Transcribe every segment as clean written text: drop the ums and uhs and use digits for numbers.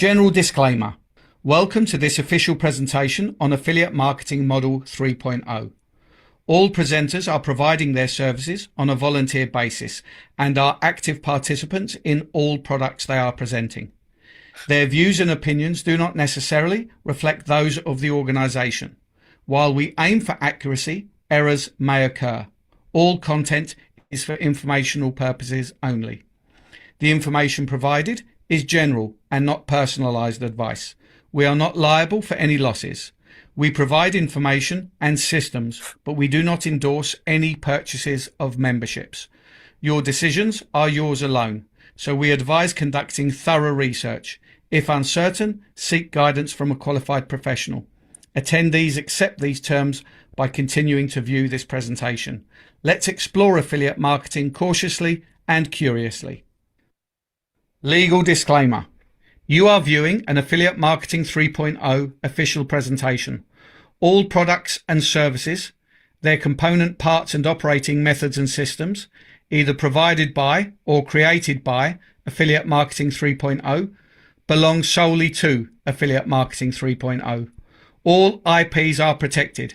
General disclaimer. Welcome to this official presentation on Affiliate Marketing Model 3.0. All presenters are providing their services on a volunteer basis and are active participants in all products they are presenting. Their views and opinions do not necessarily reflect those of the organisation. While we aim for accuracy, errors may occur. All content is for informational purposes only. The information provided is general and not personalised advice. We are not liable for any losses. We provide information and systems, but we do not endorse any purchases of memberships. Your decisions are yours alone, so we advise conducting thorough research. If uncertain, seek guidance from a qualified professional. Attendees accept these terms by continuing to view this presentation. Let's explore affiliate marketing cautiously and curiously. Legal disclaimer. You are viewing an Affiliate Marketing 3.0 official presentation. All products and services, their component parts and operating methods and systems, either provided by or created by Affiliate Marketing 3.0, belong solely to Affiliate Marketing 3.0. All IPs are protected.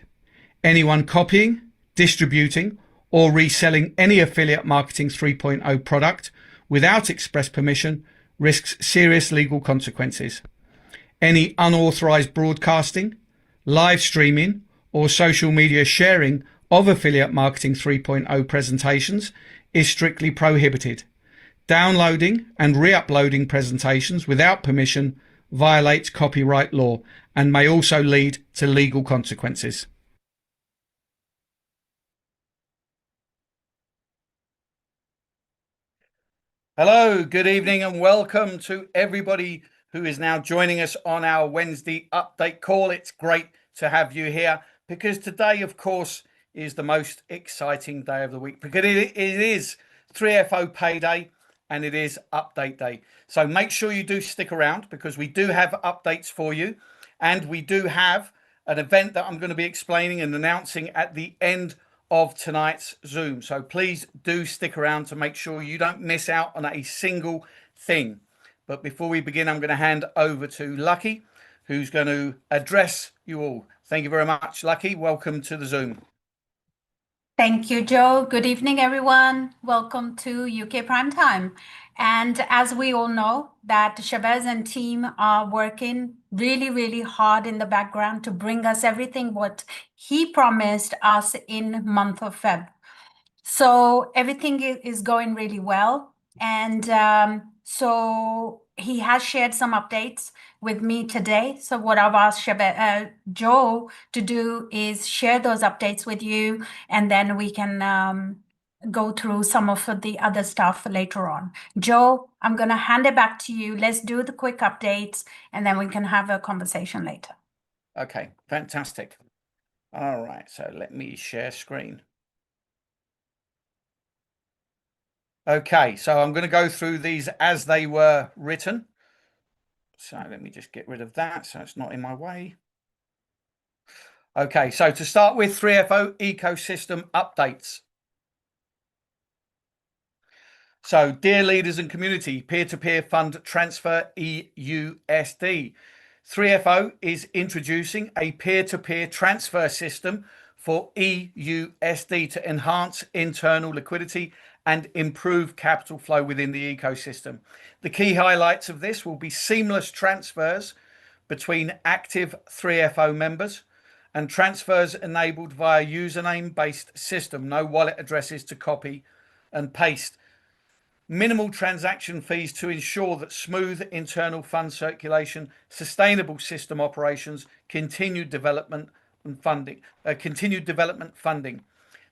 Anyone copying, distributing, or reselling any Affiliate Marketing 3.0 product without express permission risks serious legal consequences. Any unauthorized broadcasting, live streaming, or social media sharing of Affiliate Marketing 3.0 presentations is strictly prohibited. Downloading and re-uploading presentations without permission violates copyright law and may also lead to legal consequences. Hello, good evening and welcome to everybody who is now joining us on our Wednesday update call. It's great to have you here because today, of course, is the most exciting day of the week because it is 3FO payday and it is update day. So make sure you do stick around because we do have updates for you and we do have an event that I'm going to be explaining and announcing at the end of tonight's Zoom. So please do stick around to make sure you don't miss out on a single thing. But before we begin, I'm going to hand over to Lucky, who's going to address you all. Thank you very much, Lucky. Welcome to the Zoom. Thank you, Joe. Good evening, everyone. Welcome to UK Prime Time. And as we all know, that Chavez and team are working really, really hard in the background to bring us everything what he promised us in month of Feb. So everything is going really well. And so he has shared some updates with me today. So what I've asked Joe to do is share those updates with you, and then we can go through some of the other stuff later on. Joe, I'm going to hand it back to you. Let's do the quick updates, and then we can have a conversation later. Okay, fantastic. All right, so let me share screen. Okay, so I'm going to go through these as they were written. So let me just get rid of that so it's not in my way. Okay, so to start with, 3FO ecosystem updates. So, dear leaders and community, peer-to-peer fund transfer EUSD. 3FO is introducing a peer-to-peer transfer system for EUSD to enhance internal liquidity and improve capital flow within the ecosystem. The key highlights of this will be seamless transfers between active 3FO members and transfers enabled via username-based system, no wallet addresses to copy and paste. Minimal transaction fees to ensure that smooth internal fund circulation, sustainable system operations, continued development funding.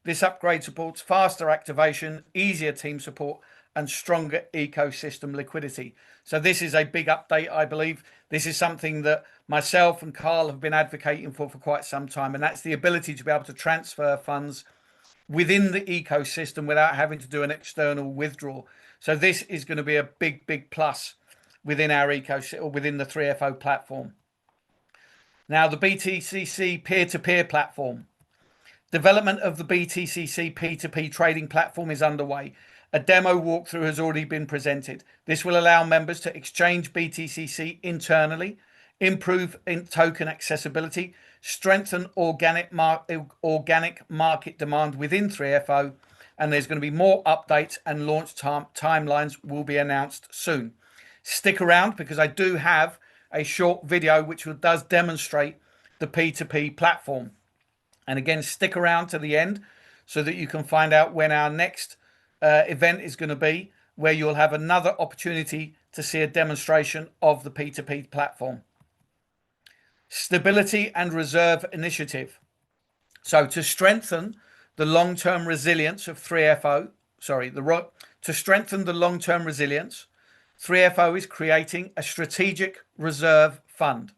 This upgrade supports faster activation, easier team support, and stronger ecosystem liquidity. So this is a big update, I believe. This is something that myself and Carl have been advocating for quite some time, and that's the ability to be able to transfer funds within the ecosystem without having to do an external withdrawal. So this is going to be a big plus within our ecosystem, or within the 3FO platform. Now, the BTCC peer-to-peer platform. Development of the BTCC P2P trading platform is underway, A demo walkthrough has already been presented. This will allow members to exchange BTCC internally, improve token accessibility, strengthen organic market demand within 3FO, and there's going to be more updates, and launch timelines will be announced soon. Stick around, because I do have a short video which does demonstrate the P2P platform. And again, stick around to the end so that you can find out when our next event is going to be, where you'll have another opportunity to see a demonstration of the P2P platform. Stability and Reserve Initiative. So to strengthen the long-term resilience of 3FO, to strengthen the long-term resilience, 3FO is creating a strategic reserve fund.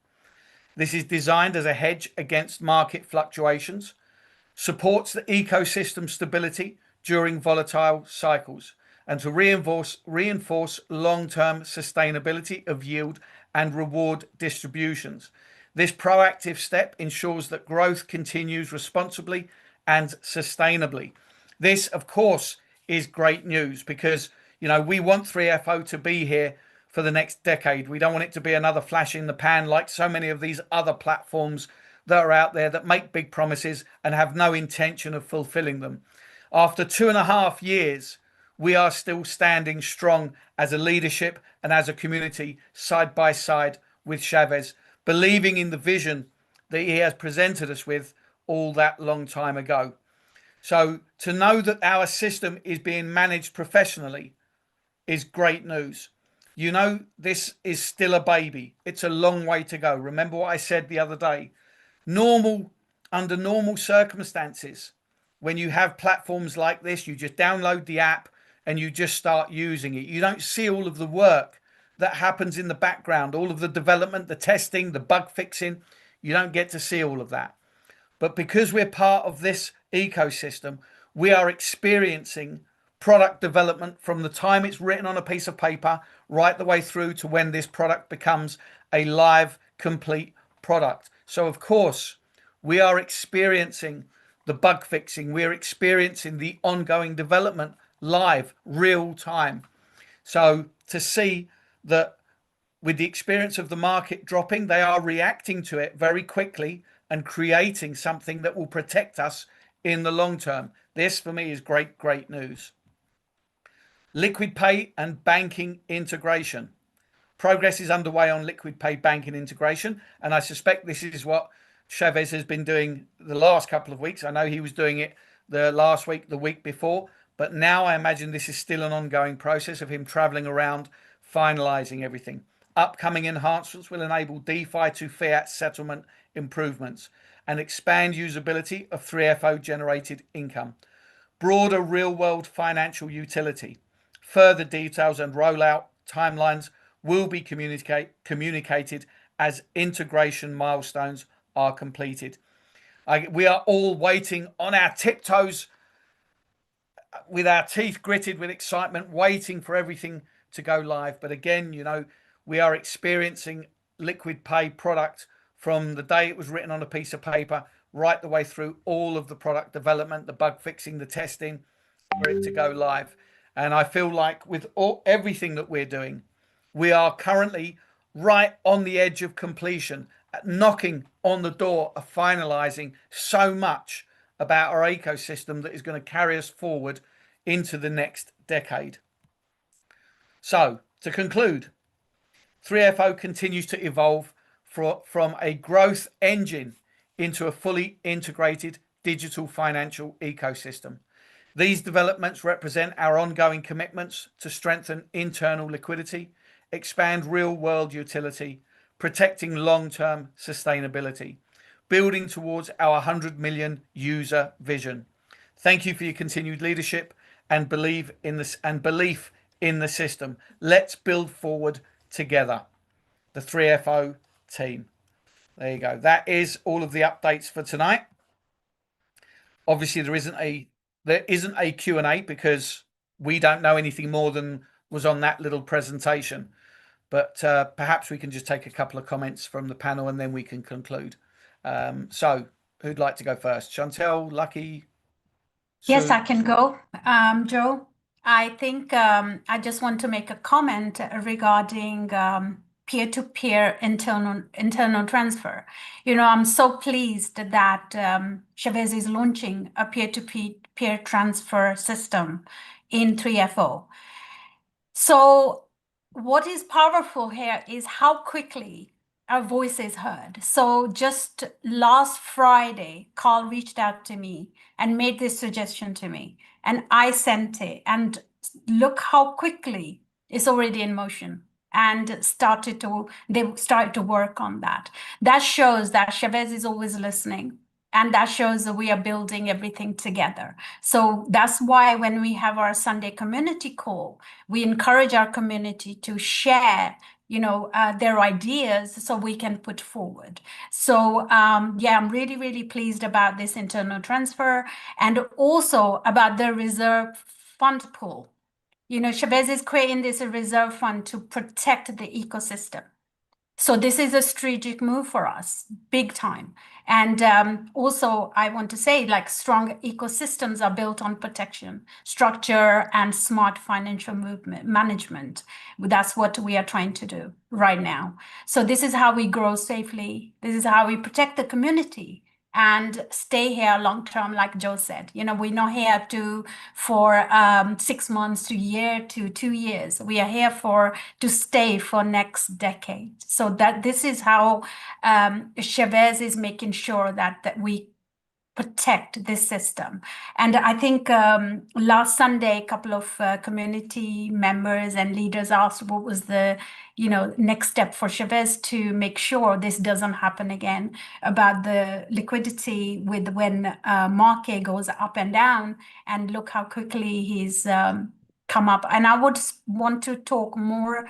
This is designed as a hedge against market fluctuations, supports the ecosystem stability during volatile cycles, and to reinforce long-term sustainability of yield and reward distributions. This proactive step ensures that growth continues responsibly and sustainably. This, of course, is great news, because we want 3FO to be here for the next decade. We don't want it to be another flash in the pan like so many of these other platforms that are out there that make big promises and have no intention of fulfilling them. After 2.5 years, we are still standing strong as a leadership and as a community, side by side with Chavez, believing in the vision that he has presented us with all that long time ago. So to know that our system is being managed professionally is great news. This is still a baby. It's a long way to go. Remember what I said the other day. Under normal circumstances, when you have platforms like this, you just download the app and you just start using it. You don't see all of the work that happens in the background, all of the development, the testing, the bug fixing. You don't get to see all of that. But because we're part of this ecosystem, we are experiencing product development from the time it's written on a piece of paper right the way through to when this product becomes a live, complete product. So of course, we are experiencing the bug fixing. We're experiencing the ongoing development live, real time. So to see that with the experience of the market dropping, they are reacting to it very quickly and creating something that will protect us in the long term. This for me is great, great news. Liquid Pay and banking integration. Progress is underway on Liquid Pay banking integration, and I suspect this is what Chavez has been doing the last couple of weeks. I know he was doing it the last week, the week before, but now I imagine this is still an ongoing process of him traveling around, finalizing everything. Upcoming enhancements will enable DeFi to fiat settlement improvements and expand usability of 3FO generated income. Broader real-world financial utility. Further details and rollout timelines will be communicated as integration milestones are completed. We are all waiting on our tiptoes, with our teeth gritted with excitement, waiting for everything to go live. But again, we are experiencing Liquid Pay product from the day it was written on a piece of paper right the way through all of the product development, the bug fixing, the testing, for it to go live. And I feel like with everything that we're doing, we are currently right on the edge of completion, knocking on the door of finalizing so much about our ecosystem that is going to carry us forward into the next decade. So to conclude, 3FO continues to evolve from a growth engine into a fully integrated digital financial ecosystem. These developments represent our ongoing commitments to strengthen internal liquidity, expand real-world utility, protecting long-term sustainability, building towards our 100 million user vision. Thank you for your continued leadership and belief in the system. Let's build forward together. The 3FO team. There you go. That is all of the updates for tonight. Obviously, there isn't a Q&A because we don't know anything more than was on that little presentation. But perhaps we can just take a couple of comments from the panel and then we can conclude. So who'd like to go first? Chantel, Lucky? Yes, I can go, Joe. I think I just want to make a comment regarding peer-to-peer internal transfer. I'm so pleased that Chavez is launching a peer-to-peer transfer system in 3FO. So what is powerful here is how quickly our voice is heard. So just last Friday, Carl reached out to me and made this suggestion to me, and I sent it. And look how quickly it's already in motion and they started to work on that. That shows that Chavez is always listening. And that shows that we are building everything together. So that's why when we have our Sunday community call, we encourage our community to share their ideas so we can put forward. So yeah, I'm really, really pleased about this internal transfer and also about the reserve fund pool. Chavez is creating this reserve fund to protect the ecosystem. So this is a strategic move for us, big time. And also, I want to say, like, strong ecosystems are built on protection, structure, and smart financial movement management. That's what we are trying to do right now. So this is how we grow safely. This is how we protect the community and stay here long term, like Joe said. We're not here for 6 months to a year to 2 years. We are here to stay for next decade. So that this is how Chavez is making sure that we protect this system. And I think last Sunday, a couple of community members and leaders asked what was the next step for Chavez to make sure this doesn't happen again, about the liquidity with when market goes up and down, and look how quickly he's come up. And I would want to talk more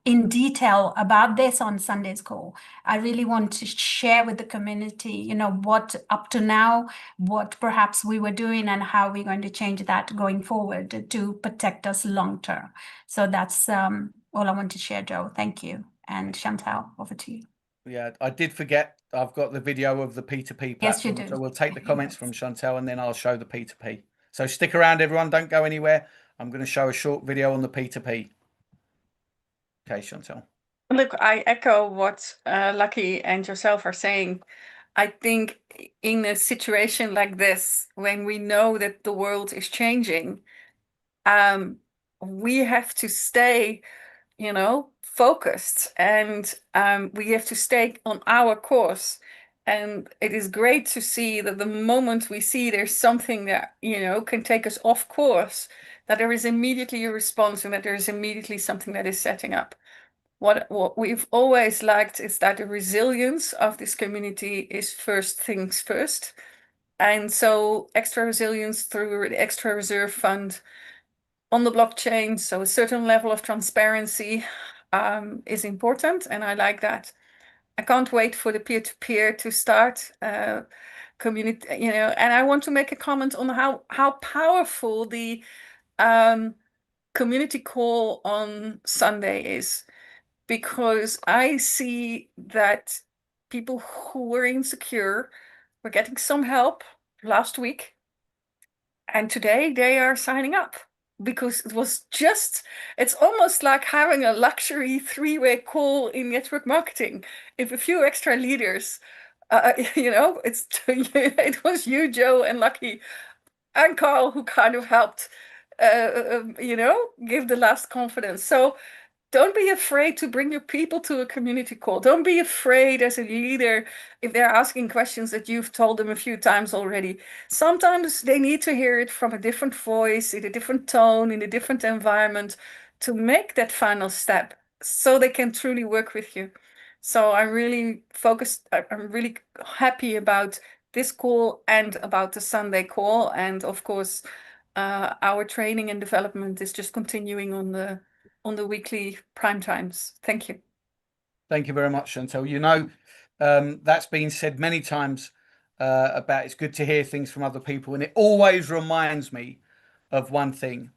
in detail about this on Sunday's call. I really want to share with the community, what up to now, what perhaps we were doing and how we're going to change that going forward to protect us long term. So that's all I want to share, Joe. Thank you. And Chantal, over to you. Yeah, I did forget. I've got the video of the P2P platform. Yes, you do. So we'll take the comments from Chantal and then I'll show the P2P. So stick around, everyone. Don't go anywhere. I'm going to show a short video on the P2P. Okay, Chantal. Look, I echo what Lucky and yourself are saying. I think in a situation like this, when we know that the world is changing, we have to stay, focused, and we have to stay on our course. And it is great to see that the moment we see there's something that, can take us off course, that there is immediately a response and that there is immediately something that is setting up. What we've always liked is that the resilience of this community is first things first. And so extra resilience through the extra reserve fund on the blockchain. So a certain level of transparency is important. And I like that. I can't wait for the peer-to-peer to start community, and I want to make a comment on how powerful the community call on Sunday is. Because I see that people who were insecure were getting some help last week. And today they are signing up because it's almost like having a luxury 3-way call in network marketing. If a few extra leaders, it was you, Joe, and Lucky and Carl who kind of helped, give the last confidence. So don't be afraid to bring your people to a community call. Don't be afraid as a leader if they're asking questions that you've told them a few times already. Sometimes they need to hear it from a different voice, in a different tone, in a different environment to make that final step so they can truly work with you. So I'm really focused. I'm really happy about this call and about the Sunday call. And of course, our training and development is just continuing on the weekly prime times. Thank you. Thank you very much, Chantal. That's been said many times about it's good to hear things from other people. And it always reminds me of one thing,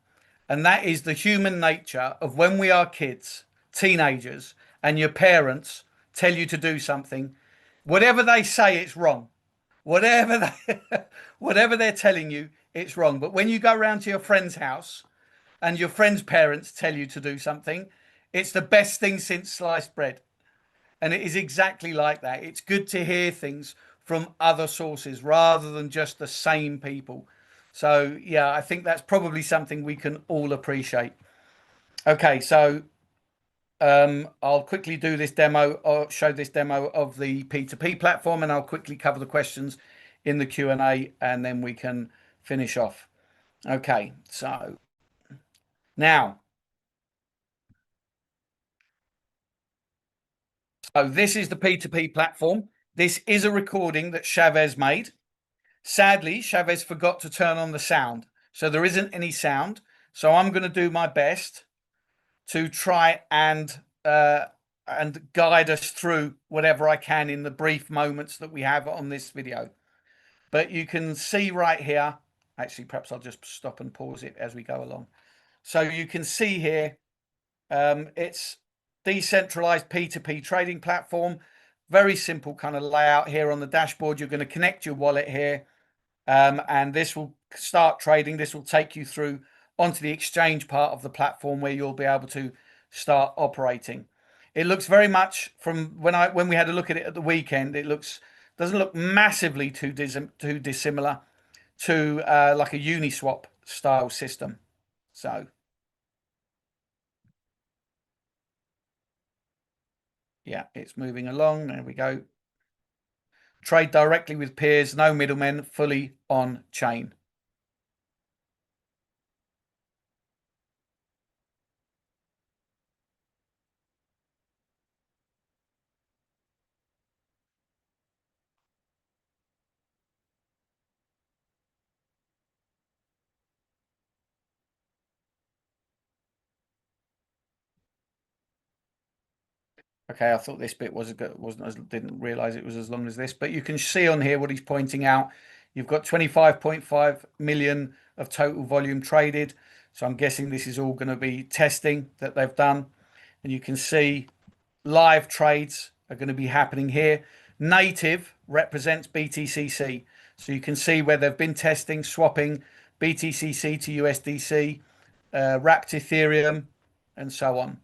and that is the human nature of when we are kids, teenagers, and your parents tell you to do something, whatever they say, it's wrong. Whatever they're telling you, it's wrong. But when you go around to your friend's house and your friends' parents tell you to do something, it's the best thing since sliced bread. And it is exactly like that. It's good to hear things from other sources rather than just the same people. So, yeah, I think that's probably something we can all appreciate. Okay, so I'll quickly do this demo or show this demo of the P2P platform, and I'll quickly cover the questions in the Q&A, and then we can finish off. Okay, so now, so this is the P2P platform. This is a recording that Chavez made. Sadly, Chavez forgot to turn on the sound, so there isn't any sound. So I'm going to do my best to try and guide us through whatever I can in the brief moments that we have on this video. But you can see right here, actually, perhaps I'll just stop and pause it as we go along. So you can see here, it's decentralized P2P trading platform. Very simple kind of layout here on the dashboard. You're going to connect your wallet here, and this will start trading. This will take you through onto the exchange part of the platform where you'll be able to start operating. It looks very much from when we had a look at it at the weekend, it doesn't look massively too dissimilar to like a Uniswap style system. So yeah, it's moving along. There we go. Trade directly with peers, no middlemen, fully on chain. Okay, I thought this bit didn't realize it was as long as this, but you can see on here what he's pointing out. You've got 25.5 million of total volume traded. So I'm guessing this is all going to be testing that they've done. And you can see live trades are going to be happening here. Native represents BTCC. So you can see where they've been testing, swapping BTCC to USDC, wrapped Ethereum, and so on.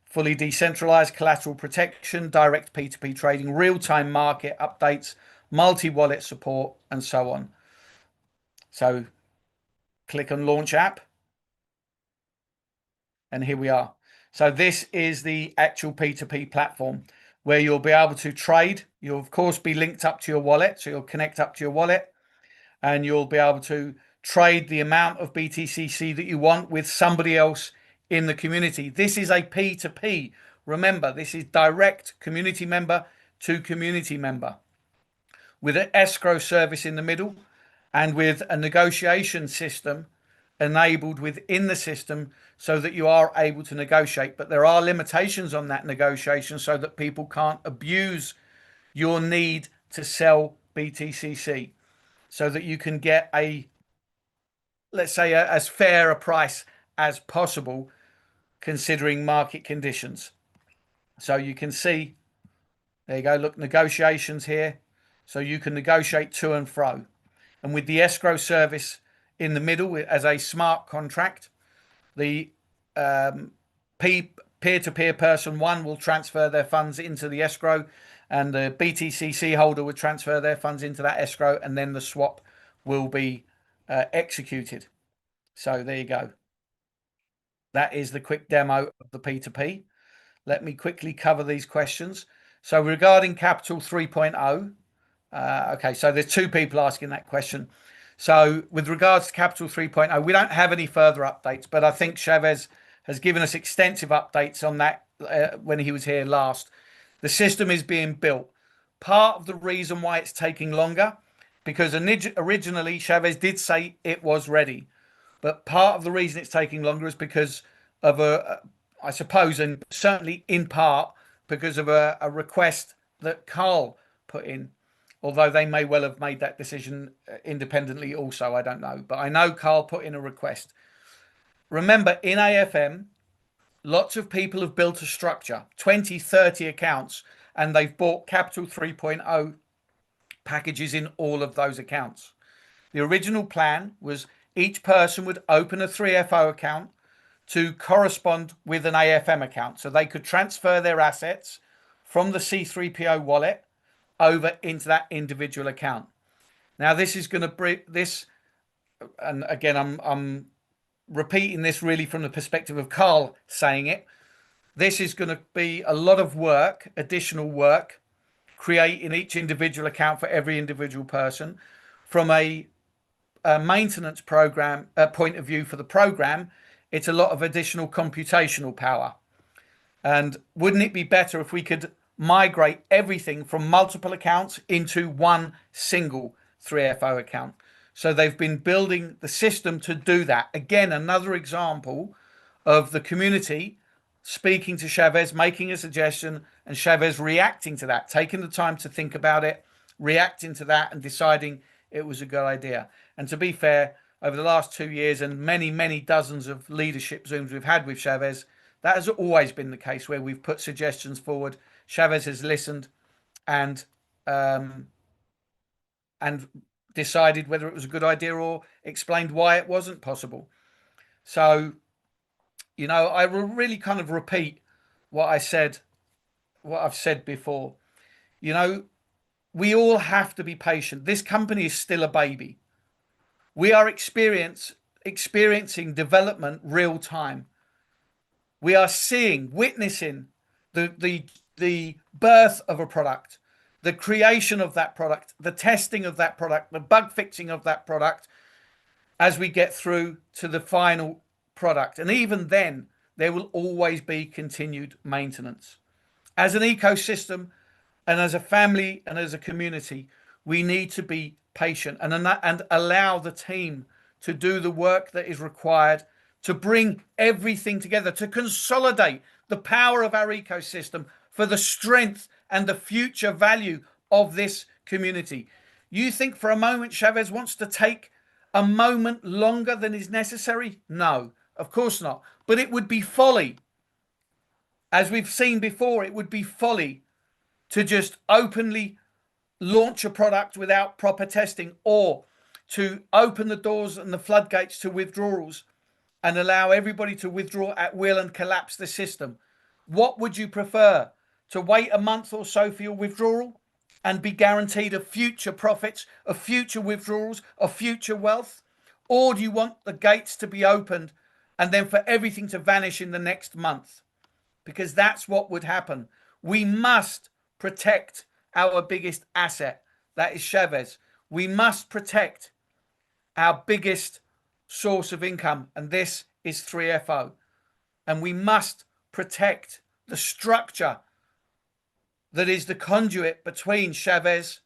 Fully decentralized collateral protection, direct P2P trading, real-time market updates, multi-wallet support, and so on. So click on launch app. And here we are. So this is the actual P2P platform where you'll be able to trade. You'll of course be linked up to your wallet. So you'll connect up to your wallet and you'll be able to trade the amount of BTCC that you want with somebody else in the community. This is a P2P. Remember, this is direct community member to community member with an escrow service in the middle and with a negotiation system enabled within the system so that you are able to negotiate. But there are limitations on that negotiation so that people can't abuse your need to sell BTCC, so that you can get let's say as fair a price as possible considering market conditions. So you can see, there you go, look, negotiations here. So you can negotiate to and fro. And with the escrow service in the middle as a smart contract, the peer-to-peer person one will transfer their funds into the escrow, and the BTCC holder would transfer their funds into that escrow, and then the swap will be executed. So there you go. That is the quick demo of the P2P. Let me quickly cover these questions. So regarding Capital 3.0, okay, so there's two people asking that question. So with regards to Capital 3.0, we don't have any further updates, but I think Chavez has given us extensive updates on that when he was here last. The system is being built. Part of the reason why it's taking longer, because originally Chavez did say it was ready. But part of the reason it's taking longer is because of I suppose, and certainly in part because of a request that Carl put in. Although they may well have made that decision independently also, I don't know. But I know Carl put in a request. Remember, in AFM, lots of people have built a structure, 20, 30 accounts, and they've bought Capital 3.0 packages in all of those accounts. The original plan was each person would open a 3FO account, to correspond with an AFM account. So they could transfer their assets from the C3PO wallet over into that individual account. Now, this is going to bring this, and again, I'm repeating this really from the perspective of Carl saying it. This is going to be a lot of work, additional work, creating each individual account for every individual person. From a maintenance program point of view for the program, it's a lot of additional computational power. And wouldn't it be better if we could migrate everything from multiple accounts into one single 3FO account? So they've been building the system to do that. Again, another example of the community speaking to Chavez, making a suggestion, and Chavez reacting to that, taking the time to think about it, reacting to that, and deciding it was a good idea. And to be fair, over the last 2 years and many, many dozens of leadership Zooms we've had with Chavez, that has always been the case where we've put suggestions forward. Chavez has listened and decided whether it was a good idea or explained why it wasn't possible. So, you know, I will really kind of repeat what I've said before. You know, we all have to be patient. This company is still a baby. We are experiencing development real time. We are witnessing the birth of a product, the creation of that product, the testing of that product, the bug fixing of that product as we get through to the final product. And even then, there will always be continued maintenance. As an ecosystem and as a family and as a community, we need to be patient and allow the team to do the work that is required to bring everything together, to consolidate the power of our ecosystem for the strength and the future value of this community. You think for a moment Chavez wants to take a moment longer than is necessary? No, of course not. But it would be folly. As we've seen before, it would be folly to just openly launch a product without proper testing, or to open the doors and the floodgates to withdrawals and allow everybody to withdraw at will and collapse the system. What would you prefer? To wait a month or so for your withdrawal and be guaranteed of future profits, of future withdrawals, of future wealth? Or do you want the gates to be opened and then for everything to vanish in the next month? Because that's what would happen. We must protect our biggest asset, that is Chavez. We must protect our biggest source of income, and this is 3FO. And we must protect the structure that is the conduit between Chavez,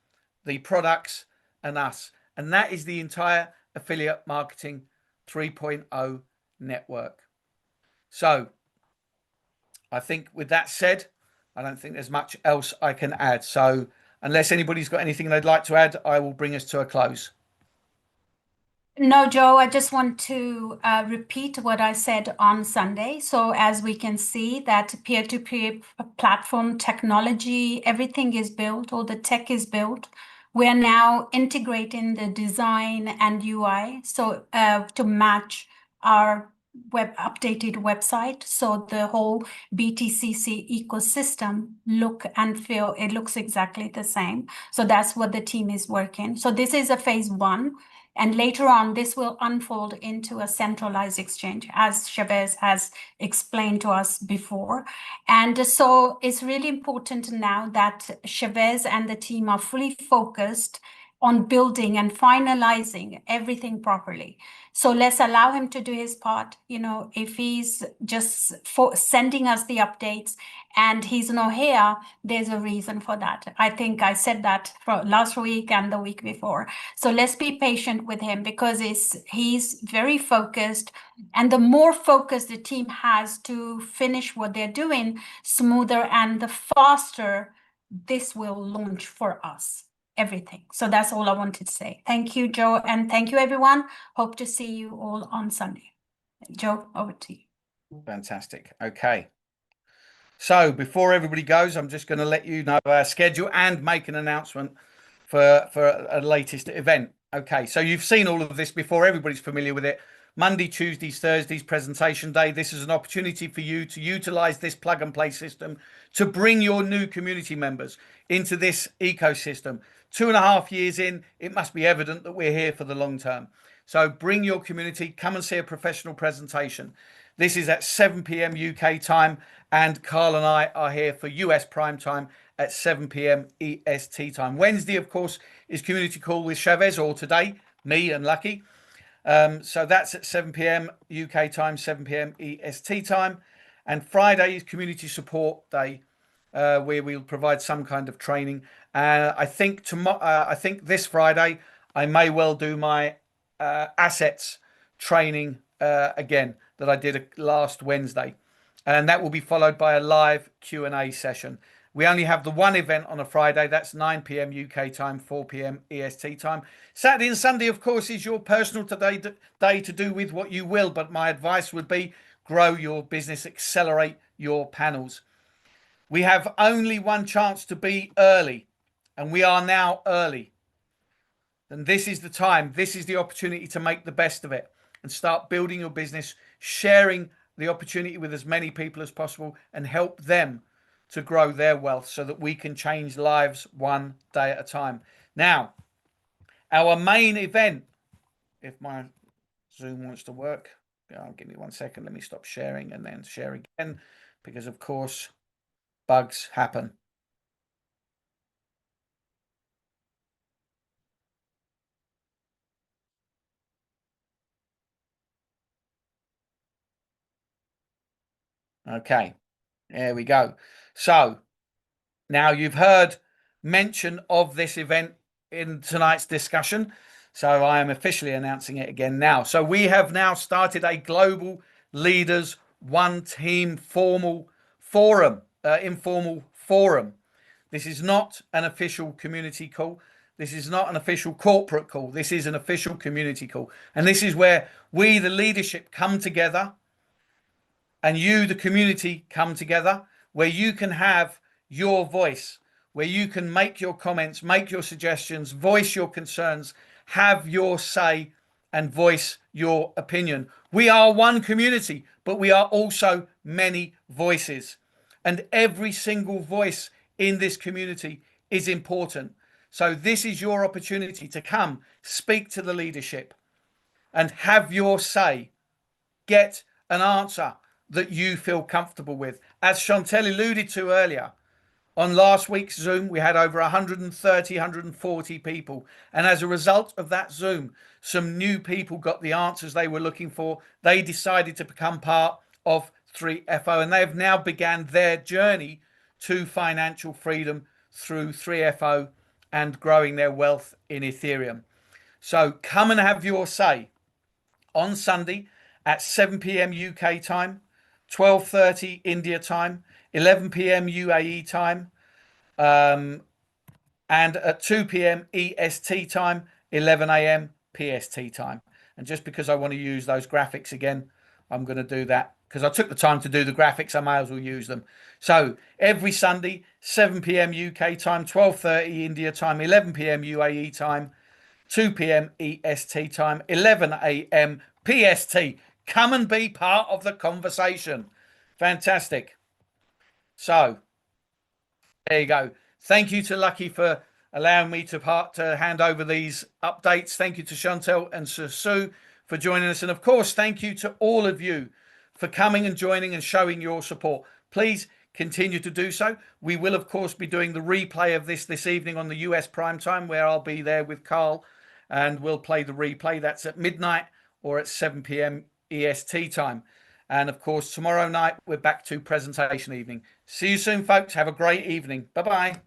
the products, and us. And that is the entire Affiliate Marketing 3.0 network. So I think with that said, I don't think there's much else I can add. So unless anybody's got anything they'd like to add, I will bring us to a close. No, Joe, I just want to repeat what I said on Sunday. So as we can see that peer-to-peer platform technology, everything is built, all the tech is built. We are now integrating the design and UI so to match our updated website, so the whole BTCC ecosystem look and feel, it looks exactly the same. So that's what the team is working. So this is a phase 1, and later on this will unfold into a centralized exchange, as Chavez has explained to us before. And so it's really important now that Chavez and the team are fully focused on building and finalizing everything properly. So let's allow him to do his part. You know, if he's just sending us the updates and he's not here, there's a reason for that. I think I said that for last week and the week before. So let's be patient with him, because he's very focused. And the more focus the team has to finish what they're doing smoother and the faster this will launch for us. Everything. So that's all I wanted to say. Thank you, Joe, and thank you, everyone. Hope to see you all on Sunday. Joe, over to you. Fantastic. Okay. So before everybody goes, I'm just going to let you know our schedule and make an announcement for a latest event. Okay. So you've seen all of this before. Everybody's familiar with it. Monday, Tuesdays, Thursdays, presentation day. This is an opportunity for you to utilize this plug and play system to bring your new community members into this ecosystem. 2.5 years in, it must be evident that we're here for the long term. So bring your community, come and see a professional presentation. This is at 7 p.m. UK time, and Carl and I are here for US prime time at 7 p.m. EST time. Wednesday, of course, is community call with Chavez, or today, me and Lucky. So that's at 7 p.m. UK time, 7 p.m. EST time. And Friday is community support day, where we'll provide some kind of training. I think this Friday I may well do my assets training again that I did last Wednesday, and that will be followed by a live Q&A session. We only have the one event on a Friday. That's 9 p.m. UK time, 4 p.m. EST time. Saturday and Sunday, of course, is your personal day to do with what you will. But my advice would be grow your business, accelerate your panels. We have only one chance to be early, and we are now early. And this is the time. This is the opportunity to make the best of it and start building your business, sharing the opportunity with as many people as possible, and help them to grow their wealth so that we can change lives one day at a time. Now, our main event, if my Zoom wants to work, give me 1 second. Let me stop sharing and then share again, because of course bugs happen. Okay, there we go. So now you've heard mention of this event in tonight's discussion, so I am officially announcing it again now. So we have now started a global leaders one team informal forum. This is not an official community call. This is not an official corporate call. This is an official community call, and this is where we, the leadership, come together, and you, the community, come together, where you can have your voice, where you can make your comments, make your suggestions, voice your concerns, have your say, and voice your opinion. We are one community, but we are also many voices. And every single voice in this community is important. So this is your opportunity to come, speak to the leadership, and have your say. Get an answer that you feel comfortable with. As Chantel alluded to earlier, on last week's Zoom, we had over 130, 140 people. And as a result of that Zoom, some new people got the answers they were looking for. They decided to become part of 3FO, and they have now began their journey to financial freedom through 3FO and growing their wealth in Ethereum. So come and have your say on Sunday at 7 p.m. UK time, 12:30 India time, 11 p.m. UAE time, and at 2 p.m. EST time, 11 a.m. PST time. And just because I want to use those graphics again, I'm going to do that, because I took the time to do the graphics. I may as well use them. So every Sunday, 7 p.m. UK time, 12:30 India time, 11 p.m. UAE time, 2 p.m. EST time, 11 a.m. PST. Come and be part of the conversation. Fantastic. So there you go. Thank you to Lucky for allowing me to hand over these updates. Thank you to Chantel and Sue for joining us. And of course, thank you to all of you for coming and joining and showing your support. Please continue to do so. We will, of course, be doing the replay of this evening on the US prime time, where I'll be there with Carl, and we'll play the replay. That's at midnight or at 7 p.m. EST time. And of course, tomorrow night, we're back to presentation evening. See you soon, folks. Have a great evening. Bye-bye.